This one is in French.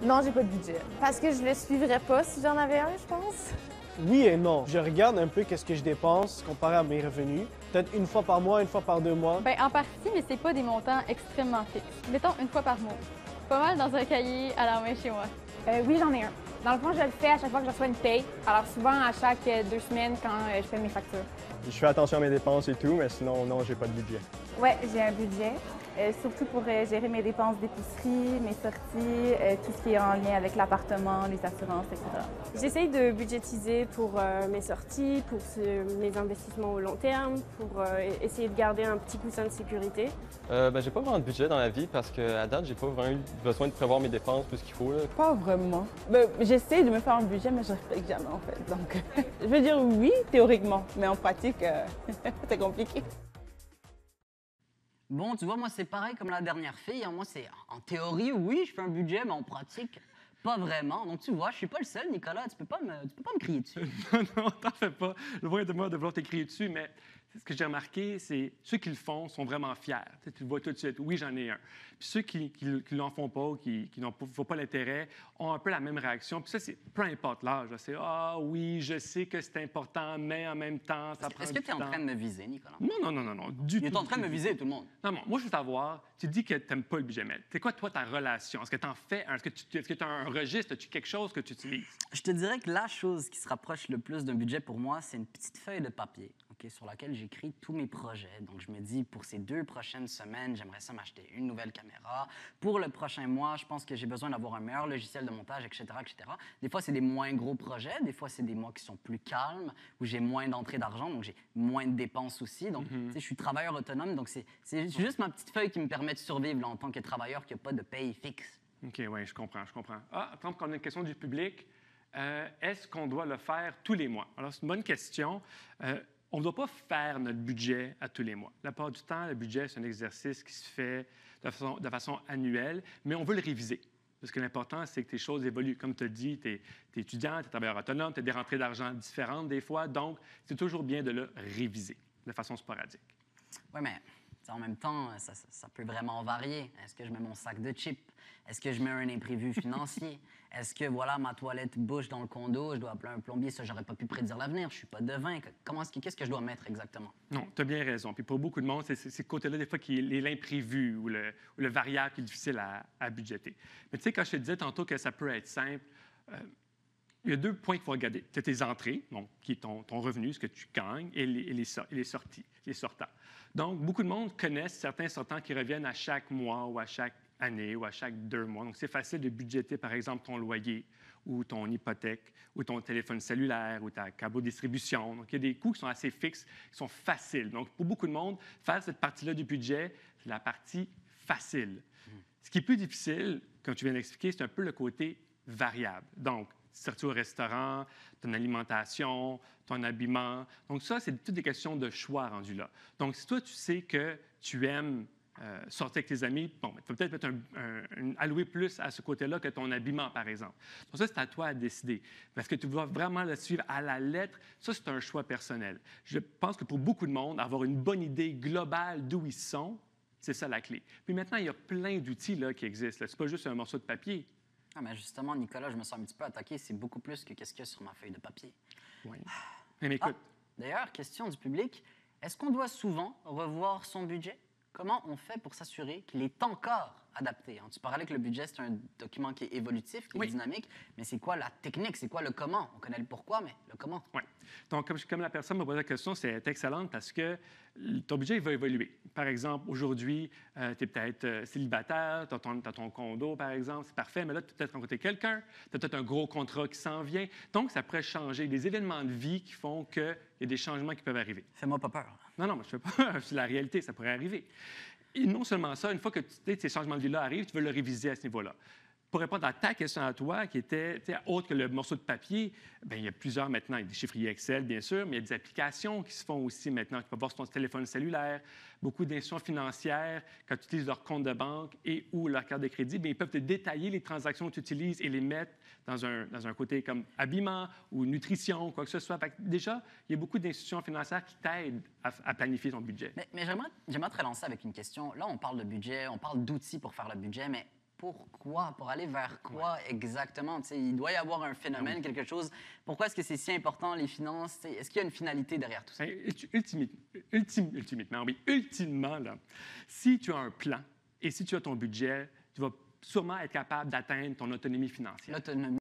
Non, j'ai pas de budget. Parce que je le suivrais pas si j'en avais un, je pense. Oui et non. Je regarde un peu qu'est-ce que je dépense comparé à mes revenus. Peut-être une fois par mois, une fois par 2 mois. Bien, en partie, mais c'est pas des montants extrêmement fixes. Mettons une fois par mois. Pas mal dans un cahier à la main chez moi. Oui, j'en ai un. Dans le fond, je le fais à chaque fois que je reçois une paye. Alors souvent, à chaque 2 semaines, quand je fais mes factures. Je fais attention à mes dépenses et tout, mais sinon, non, j'ai pas de budget. Ouais, j'ai un budget, surtout pour gérer mes dépenses d'épicerie, mes sorties, tout ce qui est en lien avec l'appartement, les assurances, etc. J'essaye de budgétiser pour mes sorties, pour mes investissements au long terme, pour essayer de garder un petit coussin de sécurité. J'ai pas vraiment de budget dans la vie parce qu'à date, j'ai pas vraiment eu besoin de prévoir mes dépenses plus qu'il faut. Là. Pas vraiment. J'essaie de me faire un budget, mais je ne respecte jamais, en fait. Donc, je veux dire oui, théoriquement, mais en pratique, c'est compliqué. Bon, tu vois, moi, c'est pareil comme la dernière fille. Moi, c'est en théorie, oui, je fais un budget, mais en pratique, pas vraiment. Donc, tu vois, je suis pas le seul, Nicolas. Tu peux pas me crier dessus. Non, t'en fais pas. Le point de moi de vouloir te crier dessus, mais ce que j'ai remarqué, c'est ceux qui le font sont vraiment fiers. Tu le vois tout de suite. Oui, j'en ai un. Puis ceux qui l'en font pas ou qui n'en voient pas l'intérêt ont un peu la même réaction. Puis ça, c'est peu importe l'âge. C'est ah oui, je sais que c'est important, mais en même temps, ça prend du temps. Est-ce que tu es en train de me viser, Nicolas? Non, du tout. Il est en train de me viser, tout le monde. Non, moi, je veux savoir, tu dis que tu n'aimes pas le budget, mais c'est quoi, toi, ta relation? Est-ce que tu en fais? Est-ce que tu as un registre? As-tu quelque chose que tu utilises? Je te dirais que la chose qui se rapproche le plus d'un budget pour moi, c'est une petite feuille de papier. Sur laquelle j'écris tous mes projets. Donc, je me dis, pour ces 2 prochaines semaines, j'aimerais ça m'acheter une nouvelle caméra. Pour le prochain mois, je pense que j'ai besoin d'avoir un meilleur logiciel de montage, etc., etc. Des fois, c'est des moins gros projets. Des fois, c'est des mois qui sont plus calmes, où j'ai moins d'entrées d'argent, donc j'ai moins de dépenses aussi. Donc, tu sais, je suis travailleur autonome, donc c'est juste ma petite feuille qui me permet de survivre là, en tant que travailleur qui n'a pas de paye fixe. OK, oui, je comprends. Ah, attends, qu'on a une question du public. Est-ce qu'on doit le faire tous les mois? Alors, c'est une bonne question. On ne doit pas faire notre budget à tous les mois. La plupart du temps, le budget, c'est un exercice qui se fait de façon annuelle, mais on veut le réviser. Parce que l'important, c'est que tes choses évoluent. Comme tu as dit, tu es étudiant, tu es travailleur autonome, tu as des rentrées d'argent différentes des fois, donc c'est toujours bien de le réviser de façon sporadique. Oui, mais en même temps, ça peut vraiment varier. Est-ce que je mets mon sac de chips? Est-ce que je mets un imprévu financier? Est-ce que, voilà, ma toilette bouche dans le condo, je dois appeler un plombier? Ça, j'aurais pas pu prédire l'avenir. Je suis pas devin. Qu'est-ce que je dois mettre exactement? Non, tu as bien raison. Puis pour beaucoup de monde, c'est ce côté-là, des fois, qui est l'imprévu ou le variable qui est difficile à budgéter. Mais tu sais, quand je te disais tantôt que ça peut être simple, il y a 2 points qu'il faut regarder. Tu as tes entrées, donc, qui est ton revenu, ce que tu gagnes, et les sorties, les sortants. Donc, beaucoup de monde connaissent certains sortants qui reviennent à chaque mois ou à chaque année ou à chaque 2 mois. Donc, c'est facile de budgéter, par exemple, ton loyer ou ton hypothèque ou ton téléphone cellulaire ou ta câble de distribution. Donc, il y a des coûts qui sont assez fixes, qui sont faciles. Donc, pour beaucoup de monde, faire cette partie-là du budget, c'est la partie facile. Ce qui est plus difficile, comme tu viens d'expliquer, c'est un peu le côté variable. Donc, sortir au restaurant, ton alimentation, ton habillement. Donc, ça, c'est toutes des questions de choix rendues là. Donc, si toi, tu sais que tu aimes sortir avec tes amis, bon, tu vas peut-être allouer plus à ce côté-là que ton habillement, par exemple. Donc, ça, c'est à toi à décider. Parce que tu vas vraiment le suivre à la lettre, ça, c'est un choix personnel. Je pense que pour beaucoup de monde, avoir une bonne idée globale d'où ils sont, c'est ça la clé. Puis maintenant, il y a plein d'outils là, qui existent. C'est pas juste un morceau de papier. Ah, mais justement, Nicolas, je me sens un petit peu attaqué. C'est beaucoup plus que qu'est-ce qu'il y a sur ma feuille de papier. Oui. Mais écoute. D'ailleurs, question du public. Est-ce qu'on doit souvent revoir son budget? Comment on fait pour s'assurer qu'il est encore adapté? Tu parlais que le budget, c'est un document qui est évolutif, qui est dynamique, mais c'est quoi la technique? C'est quoi le comment? On connaît le pourquoi, mais le comment? Oui. Donc, comme la personne m'a posé la question, c'est excellente parce que ton budget il va évoluer. Par exemple, aujourd'hui, tu es peut-être célibataire, tu as ton condo, par exemple, c'est parfait, mais là, tu as peut-être rencontré quelqu'un, tu as peut-être un gros contrat qui s'en vient. Donc, ça pourrait changer. Des événements de vie qui font qu'il y a des changements qui peuvent arriver. Fais-moi pas peur. Non, moi, je ne fais pas. C'est la réalité, ça pourrait arriver. Et non seulement ça, une fois que ces changements de vie-là arrivent, tu veux le réviser à ce niveau-là. Pour répondre à ta question à toi, qui était autre que le morceau de papier, bien, il y a plusieurs maintenant. Il y a des chiffriers Excel, bien sûr, mais il y a des applications qui se font aussi maintenant. Tu peux voir sur ton téléphone cellulaire. Beaucoup d'institutions financières, quand tu utilises leur compte de banque et ou leur carte de crédit, bien, ils peuvent te détailler les transactions que tu utilises et les mettre dans un côté comme habillement ou nutrition, quoi que ce soit. Fait que déjà, il y a beaucoup d'institutions financières qui t'aident à planifier ton budget. Mais j'aimerais te relancer avec une question. Là, on parle de budget, on parle d'outils pour faire le budget, mais pourquoi? Pour aller vers quoi exactement? Tu sais, il doit y avoir un phénomène, quelque chose. Pourquoi est-ce que c'est si important, les finances? Tu sais, est-ce qu'il y a une finalité derrière tout ça? Ultimement, là, si tu as un plan et si tu as ton budget, tu vas sûrement être capable d'atteindre ton autonomie financière. L'autonomie.